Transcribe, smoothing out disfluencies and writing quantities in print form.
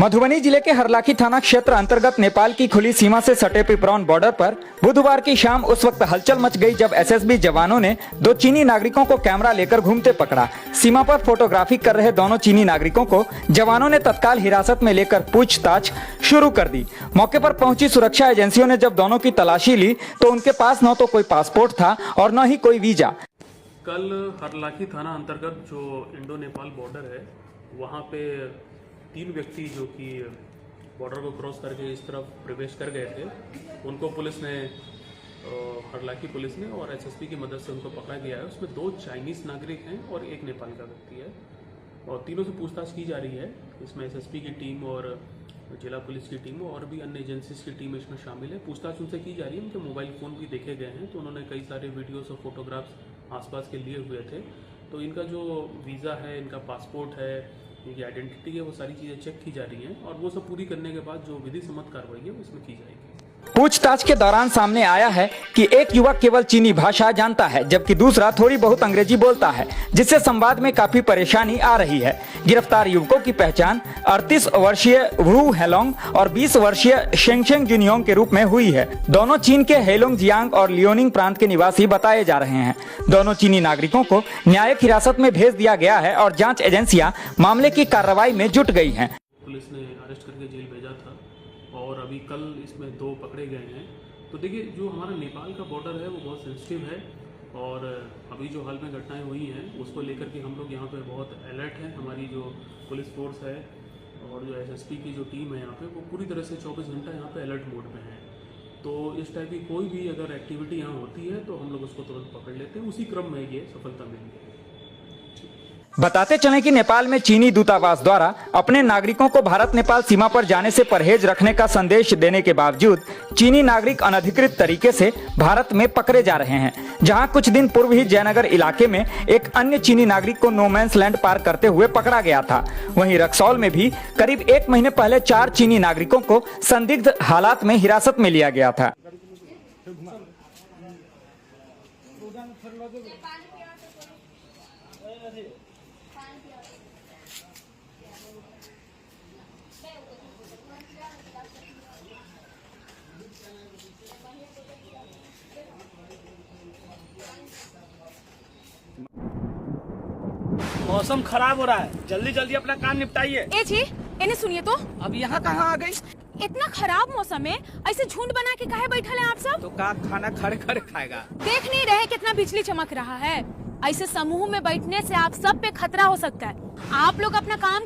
मधुबनी जिले के हरलाखी थाना क्षेत्र अंतर्गत नेपाल की खुली सीमा से सटे पिपरौन बॉर्डर पर बुधवार की शाम उस वक्त हलचल मच गई जब एसएसबी जवानों ने 2 चीनी नागरिकों को कैमरा लेकर घूमते पकड़ा। सीमा पर फोटोग्राफी कर रहे दोनों चीनी नागरिकों को जवानों ने तत्काल हिरासत में लेकर पूछताछ शुरू कर दी। मौके पर पहुंची सुरक्षा एजेंसियों ने जब दोनों की तलाशी ली तो उनके पास न तो कोई पासपोर्ट था और न ही कोई वीजा। कल हरलाखी थाना अंतर्गत जो इंडो नेपाल बॉर्डर है वहाँ पे 3 व्यक्ति जो कि बॉर्डर को क्रॉस करके इस तरफ प्रवेश कर गए थे, उनको पुलिस ने हरलाखी पुलिस ने और एसएसपी की मदद से उनको पकड़ा गया है। उसमें 2 चाइनीज़ नागरिक हैं और 1 नेपाल का व्यक्ति है और तीनों से पूछताछ की जा रही है। इसमें एसएसपी की टीम और जिला पुलिस की टीम और भी अन्य एजेंसीज की टीम इसमें शामिल है। पूछताछ उनसे की जा रही है। उनके मोबाइल फ़ोन भी देखे गए हैं तो उन्होंने कई सारे वीडियोस और फोटोग्राफ्स आसपास के लिए हुए थे। तो इनका जो वीज़ा है, इनका पासपोर्ट है, इनकी आइडेंटिटी है, वो सारी चीज़ें चेक की जा रही हैं और वो सब पूरी करने के बाद जो विधि सम्मत कार्रवाई है उसमें की जाएगी। पूछताछ के दौरान सामने आया है कि एक युवक केवल चीनी भाषा जानता है जबकि दूसरा थोड़ी बहुत अंग्रेजी बोलता है, जिससे संवाद में काफी परेशानी आ रही है। गिरफ्तार युवकों की पहचान 38 वर्षीय वू हेलोंग और 20 वर्षीय शेंगशेंग जुनियोंग के रूप में हुई है। दोनों चीन के हेलोंग जियांग और लियोनिंग प्रांत के निवासी बताए जा रहे हैं। दोनों चीनी नागरिकों को न्यायिक हिरासत में भेज दिया गया है और जाँच एजेंसियाँ मामले की कार्रवाई में जुट गई है। पुलिस ने अरेस्ट करके जेल भेजा था और अभी कल इसमें 2 पकड़े गए हैं। तो देखिए, जो हमारा नेपाल का बॉर्डर है वो बहुत सेंसिटिव है और अभी जो हाल में घटनाएं हुई हैं उसको लेकर के हम लोग यहाँ पे बहुत अलर्ट हैं। हमारी जो पुलिस फोर्स है और जो एसएसपी की जो टीम है यहाँ पे वो पूरी तरह से 24 घंटा यहाँ पे अलर्ट मोड में है। तो इस टाइप की कोई भी अगर एक्टिविटी यहाँ होती है तो हम लोग उसको तुरंत पकड़ लेते हैं। उसी क्रम में ये सफलता मिली है। बताते चलें कि नेपाल में चीनी दूतावास द्वारा अपने नागरिकों को भारत नेपाल सीमा पर जाने से परहेज रखने का संदेश देने के बावजूद चीनी नागरिक अनधिकृत तरीके से भारत में पकड़े जा रहे हैं। जहां कुछ दिन पूर्व ही जयनगर इलाके में एक अन्य चीनी नागरिक को नोमैंस लैंड पार करते हुए पकड़ा गया था। वहीं रक्सौल में भी करीब 1 महीने पहले 4 चीनी नागरिकों को संदिग्ध हालात में हिरासत में लिया गया था। मौसम खराब हो रहा है, जल्दी जल्दी अपना काम निपटाइए। ए जी, इन्हें सुनिए तो। अब यहाँ कहाँ आ गई? इतना खराब मौसम में ऐसे झुंड बना के काहे बैठल हैं आप सब? तो का खाना खड़े खड़े खाएगा? देख नहीं रहे कितना बिजली चमक रहा है? ऐसे समूह में बैठने से आप सब पे खतरा हो सकता है। आप लोग अपना काम